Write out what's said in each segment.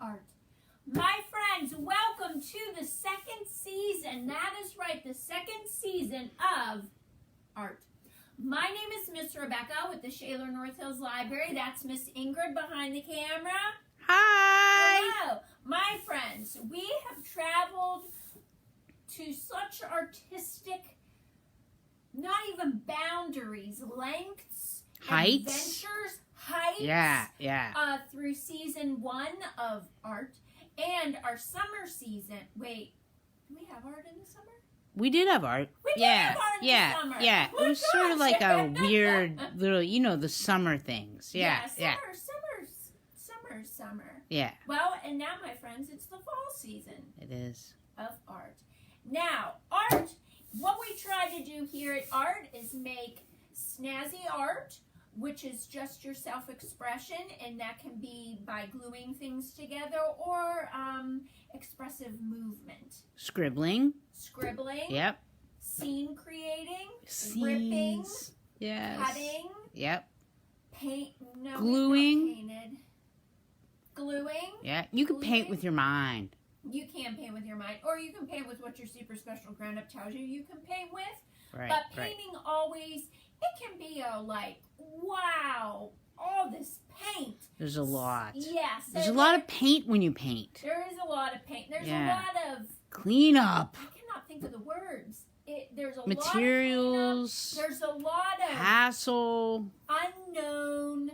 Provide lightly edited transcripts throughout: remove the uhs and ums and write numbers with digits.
Art. My friends, welcome to the second season. That is right, the second season of Art. My name is Miss Rebecca with the Shaler North Hills Library. That's Miss Ingrid behind the camera. Hi! Hello. My friends, we have traveled to such artistic, not even boundaries, lengths, Heights. adventures, heights. Yeah. Through season 1 of Art and our summer season. Wait, do we have art in the summer? We did have art. We did have art in the summer. Yeah. Oh It was my sort of gosh. like a weird little, the summer things. Yeah. Summer. Yeah. Well, and now, my friends, it's the fall season It is. of Art. Now, art, what we try to do here at Art is make snazzy art, which is just your self-expression, and that can be by gluing things together or expressive movement. Scribbling. Scribbling. Scene creating. Scenes. Ripping. Yes. Cutting. Yep. Paint. No, Gluing. not painted. Gluing. Yeah. You can paint with your mind. You can paint with your mind, or you can paint with what your super special grown-up tells you can paint with. Right. But painting always, it can be a wow, all this paint. There's a lot. Yes. There's a lot of paint when you paint. There is a lot of paint. There's a Yeah. lot of, Clean up. I cannot think of the words. There's a Materials. lot of cleanup. There's a lot of Hassle. unknown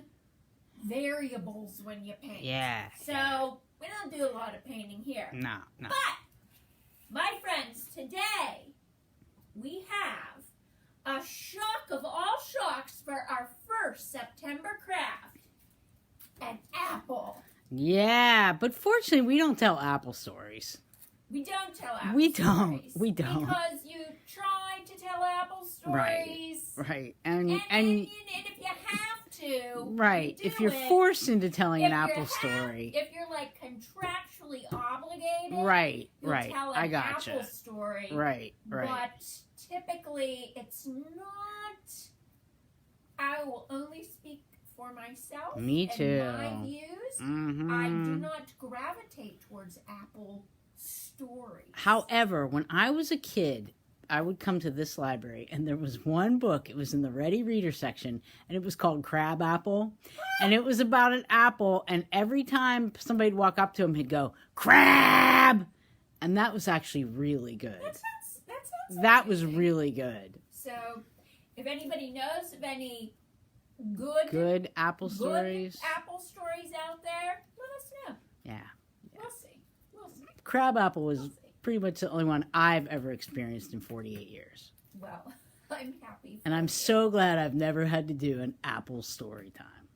variables when you paint. Yeah. So we don't do a lot of painting here. No. But, my friends, today we have a shock of all shocks for our first September craft, an apple. Yeah, but fortunately we don't tell apple stories. We don't tell apple We stories. don't. Because you try to tell apple stories. Right. And if you have to, right. you do If you're it. forced into telling an If you apple have- story. If you're like contractually obligated, Right. you'll Right. tell an I gotcha. apple story. Right. But typically, it's not. I will only speak for myself. Me too. And my views. Mm-hmm. I do not gravitate towards apple stories. However, when I was a kid, I would come to this library, and there was one book. It was in the Ready Reader section, and it was called Crab Apple. And it was about an apple, and every time somebody'd walk up to him, he'd go, "Crab!" And that was actually really good. That sounds That was amazing. really good. So, if anybody knows of any good Apple stories. apple stories out there, let us know. Yeah. We'll see. Crab Apple was We'll see. pretty much the only one I've ever experienced in 48 years. Well, I'm happy. And I'm so glad I've never had to do an apple story time.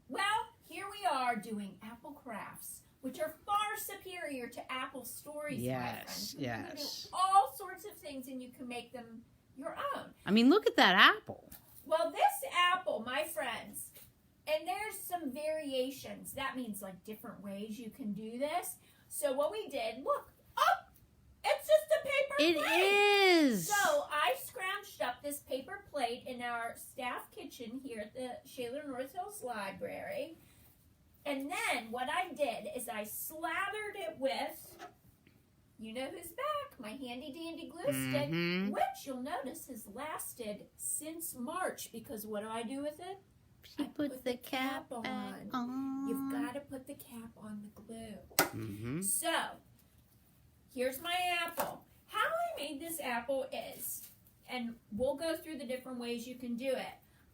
Well, here we are doing apple crafts, which are far superior to apple stories, my friends. You can do all sorts of things, and you can make them your own. I mean, look at that apple. Well, this apple, my friends, and there's some variations. That means like different ways you can do this. So what we did, look, it's just a paper plate. It is. So I scrounged up this paper plate in our staff kitchen here at the Shaler North Hills Library. And then what I did is I slathered it with, you know who's back, my handy dandy glue stick, which you'll notice has lasted since March, because what do I do with it? She I put the cap on. You've got to put the cap on the glue. So, here's my apple. How I made this apple is, and we'll go through the different ways you can do it.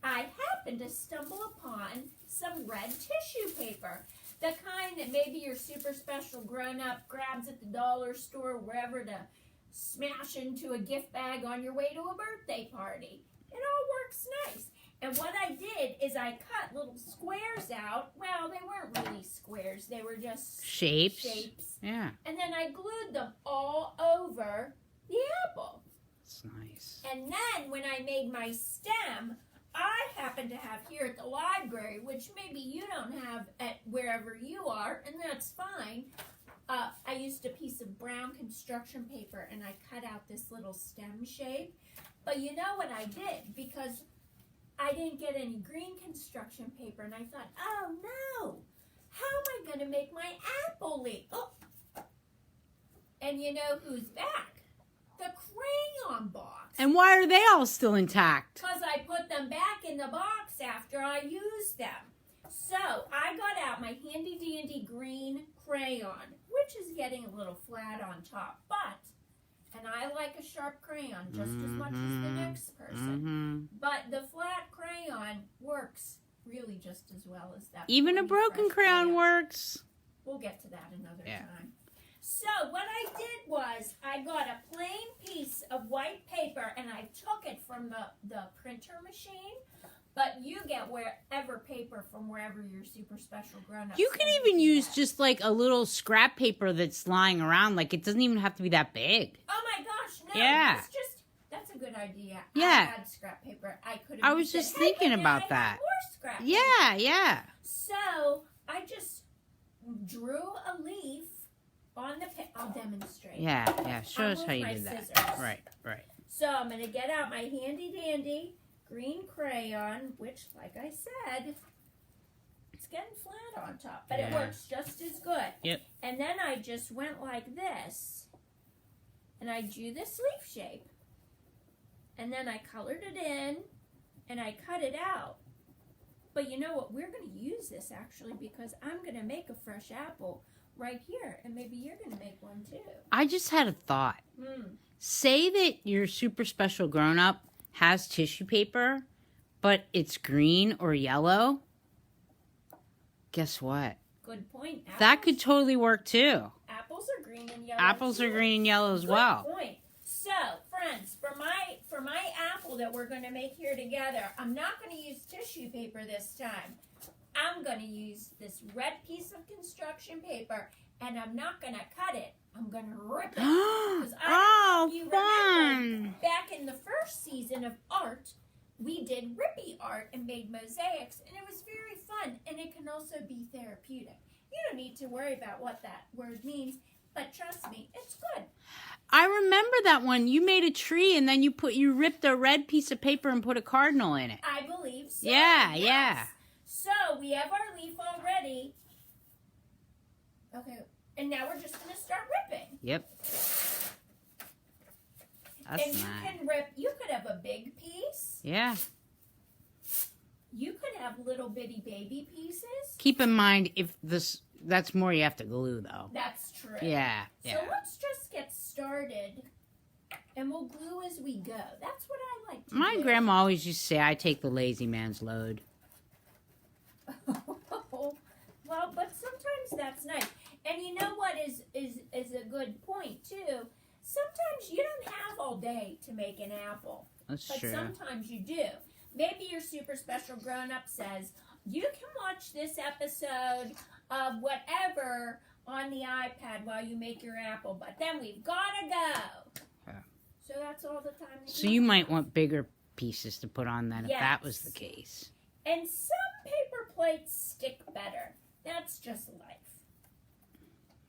I happened to stumble upon some red tissue paper. The kind that maybe your super special grown-up grabs at the dollar store, wherever, to smash into a gift bag on your way to a birthday party. It all works nice. And what I did is I cut little squares out. Well, they weren't really squares. They were just Shapes. Yeah. And then I glued them all over the apple. It's nice. And then when I made my stem, I happen to have here at the library, which maybe you don't have at wherever you are, and that's fine. I used a piece of brown construction paper and I cut out this little stem shape. But you know what I did? Because I didn't get any green construction paper, and I thought, oh no, how am I going to make my apple leaf? Oh. And you know who's back? The crayon box. And why are they all still intact? Because I put them back in the box after I used them. So I got out my handy dandy green crayon, which is getting a little flat on top, and I like a sharp crayon just as much as the next person. But the flat crayon works really just as well as that. Even a broken crayon works. We'll get to that another time. So what I did was I got a plain piece of white paper and I took it from the printer machine. But you get wherever paper from wherever your super special grown-up. You can even use just like a little scrap paper that's lying around. Like it doesn't even have to be that big. Oh my gosh, no. Yeah. That's a good idea. Yeah. I had scrap paper. I was just thinking about that. More scrap paper. Yeah. So I just drew a leaf on the I'll demonstrate. Yeah. Show us how you did that. Scissors. Right. So I'm going to get out my handy dandy green crayon, which, like I said, it's getting flat on top, but it works just as good. Yep. And then I just went like this, and I drew this leaf shape, and then I colored it in, and I cut it out. But you know what? We're going to use this, actually, because I'm going to make a fresh apple right here, and maybe you're going to make one, too. I just had a thought. Say that your super special grown-up has tissue paper, but it's green or yellow. Guess what? Good point. That could totally work too. Apples are green and yellow. Apples are green and yellow as well. Good point. So, friends, for my apple that we're going to make here together, I'm not going to use tissue paper this time. I'm going to use this red piece of construction paper, and I'm not going to cut it. I'm going to rip it. Because you remember, back in the first season of art, we did rippy art and made mosaics, and it was very fun, and it can also be therapeutic. You don't need to worry about what that word means, but trust me, it's good. I remember that one. You made a tree, and then you ripped a red piece of paper and put a cardinal in it. I believe so. Yeah. So we have our leaf already. Okay. And now we're just going to start ripping. Yep. That's and you could have a big piece. Yeah. You could have little bitty baby pieces. Keep in mind, that's more you have to glue, though. That's true. Yeah. So let's just get started, and we'll glue as we go. That's what I like to do. My grandma always used to say, I take the lazy man's load. Well, but sometimes that's nice. And you know what is a good point, too? Sometimes you don't have all day to make an apple. That's but true. Sometimes you do. Maybe your super special grown-up says, you can watch this episode of whatever on the iPad while you make your apple, but then we've got to go. Yeah. So that's all the time. So you might want bigger pieces to put on then if that was the case. And some paper plates stick better. That's just life.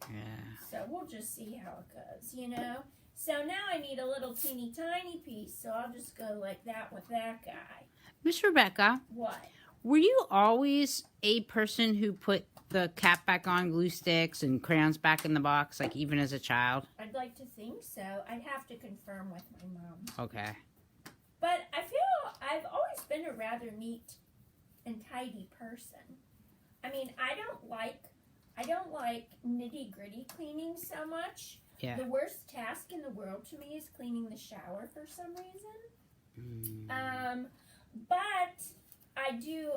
Yeah. So we'll just see how it goes, you know? So now I need a little teeny tiny piece, so I'll just go like that with that guy. Miss Rebecca. What? Were you always a person who put the cap back on, glue sticks, and crayons back in the box, like even as a child? I'd like to think so. I'd have to confirm with my mom. Okay. But I feel I've always been a rather neat and tidy person. I mean, I don't like nitty-gritty cleaning so much. Yeah. The worst task in the world to me is cleaning the shower for some reason. But I do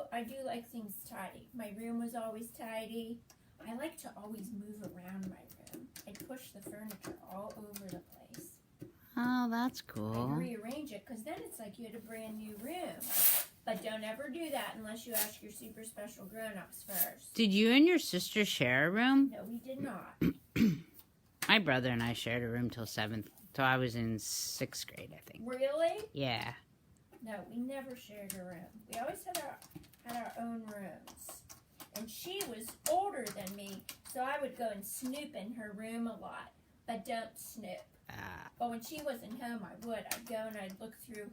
like things tidy. My room was always tidy. I like to always move around my room. I'd push the furniture all over the place. Oh, that's cool. I'd rearrange it because then it's like you had a brand new room. But don't ever do that unless you ask your super special grown-ups first. Did you and your sister share a room? No, we did not. My brother and I shared a room till I was in 6th grade, I think. Really? Yeah. No, we never shared a room. We always had our own rooms. And she was older than me, so I would go and snoop in her room a lot. but don't snoop. But when she wasn't home, I would. I'd go and I'd look through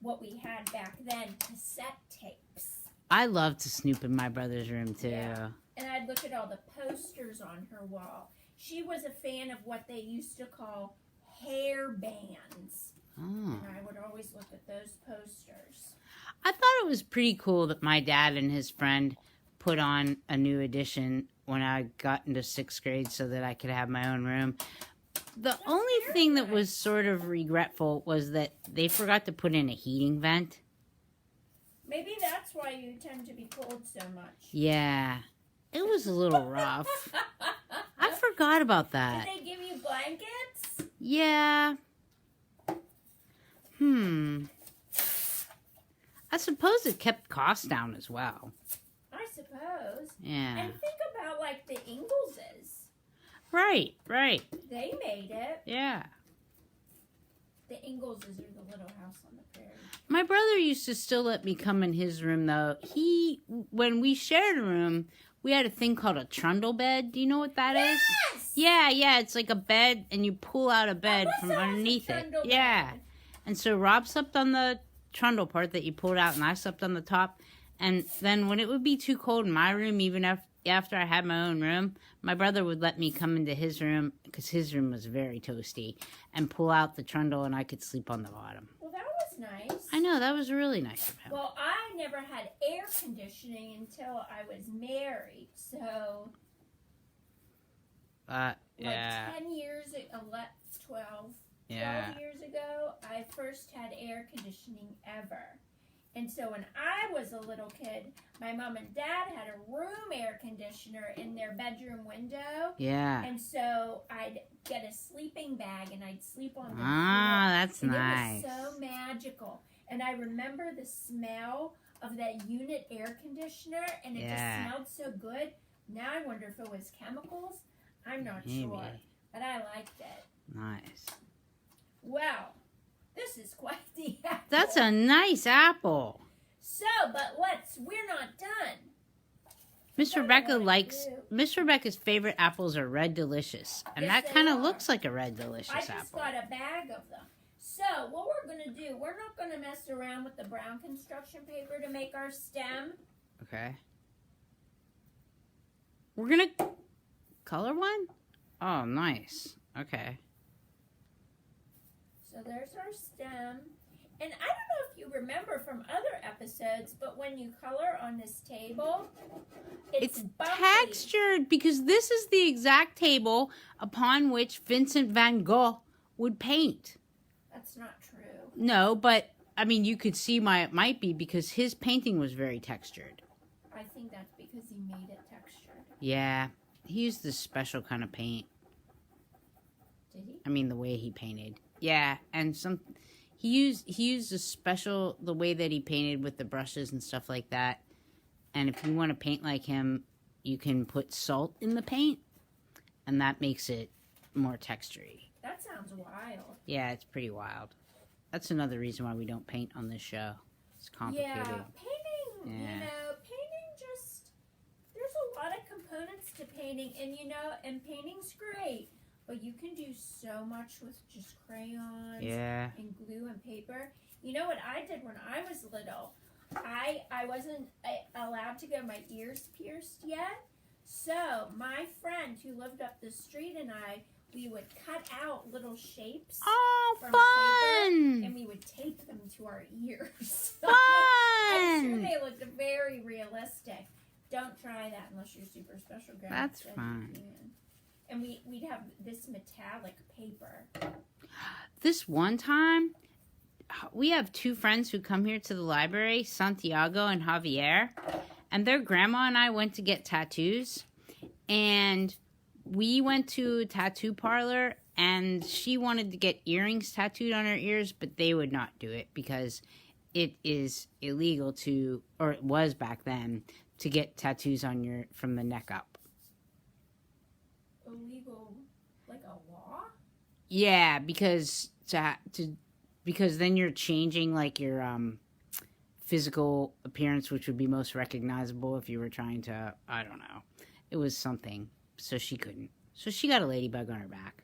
what we had back then, cassette tapes. I love to snoop in my brother's room, too. Yeah. And I'd look at all the posters on her wall. She was a fan of what they used to call hair bands. Oh. And I would always look at those posters. I thought it was pretty cool that my dad and his friend put on a new edition when I got into 6th grade so that I could have my own room. The only thing that was sort of regretful was that they forgot to put in a heating vent. Maybe that's why you tend to be cold so much. Yeah. It was a little rough. I forgot about that. Did they give you blankets? Yeah. I suppose it kept costs down as well. I suppose. Yeah. And think about, like, the Ingleses. Right. They made it. Yeah. The Ingleses are the Little House on the Prairie. My brother used to still let me come in his room, though. When we shared a room, we had a thing called a trundle bed. Do you know what that is? Yes! Yeah. It's like a bed, and you pull out a bed from underneath it. Yeah. And so Rob slept on the trundle part that you pulled out, and I slept on the top. And then when it would be too cold in my room, even after I had my own room, my brother would let me come into his room, because his room was very toasty, and pull out the trundle, and I could sleep on the bottom. Well, that was nice. I know, that was really nice of him. Well, I never had air conditioning until I was married, so... Yeah. Like 10 years, 12 years ago, I first had air conditioning ever. And so when I was a little kid, my mom and dad had a room air conditioner in their bedroom window. Yeah. And so I'd get a sleeping bag and I'd sleep on the floor. That's and nice. It was so magical. And I remember the smell of that unit air conditioner, and it just smelled so good. Now I wonder if it was chemicals. I'm not sure. But I liked it. Nice. Well, this is quite the apple. That's a nice apple. So, but we're not done. Miss Rebecca's favorite apples are Red Delicious. And Yes, that kind they of are. looks like a Red Delicious I apple. just got a bag of them. So, what we're going to do, we're not going to mess around with the brown construction paper to make our stem. Okay. We're going to color one? Oh, nice. Okay. So there's our stem. And I don't know if you remember from other episodes, but when you color on this table, it's bumpy. Textured, because this is the exact table upon which Vincent van Gogh would paint. That's not true. No, but, I mean, you could see why it might be, because his painting was very textured. I think that's because he made it textured. Yeah. He used this special kind of paint. Did he? I mean, the way he painted. Yeah, and he used the way that he painted with the brushes and stuff like that. And if you want to paint like him, you can put salt in the paint, and that makes it more textury. That sounds wild. Yeah, it's pretty wild. That's another reason why we don't paint on this show. It's complicated. Yeah, painting, painting just, there's a lot of components to painting, and painting's great. But you can do so much with just crayons and glue and paper. You know what I did when I was little? I wasn't allowed to get my ears pierced yet. So my friend who lived up the street and we would cut out little shapes from paper, and we would tape them to our ears. Fun! I'm sure they looked very realistic. Don't try that unless you're super special. That's fun. And we'd have this metallic paper. This one time, we have two friends who come here to the library, Santiago and Javier, and their grandma and I went to get tattoos, and we went to a tattoo parlor, and she wanted to get earrings tattooed on her ears, but they would not do it because it is illegal or it was back then, to get tattoos on from the neck up. Illegal, like a law? Yeah, because then you're changing like your physical appearance, which would be most recognizable if you were trying to, I don't know. It was something, so she couldn't. So she got a ladybug on her back.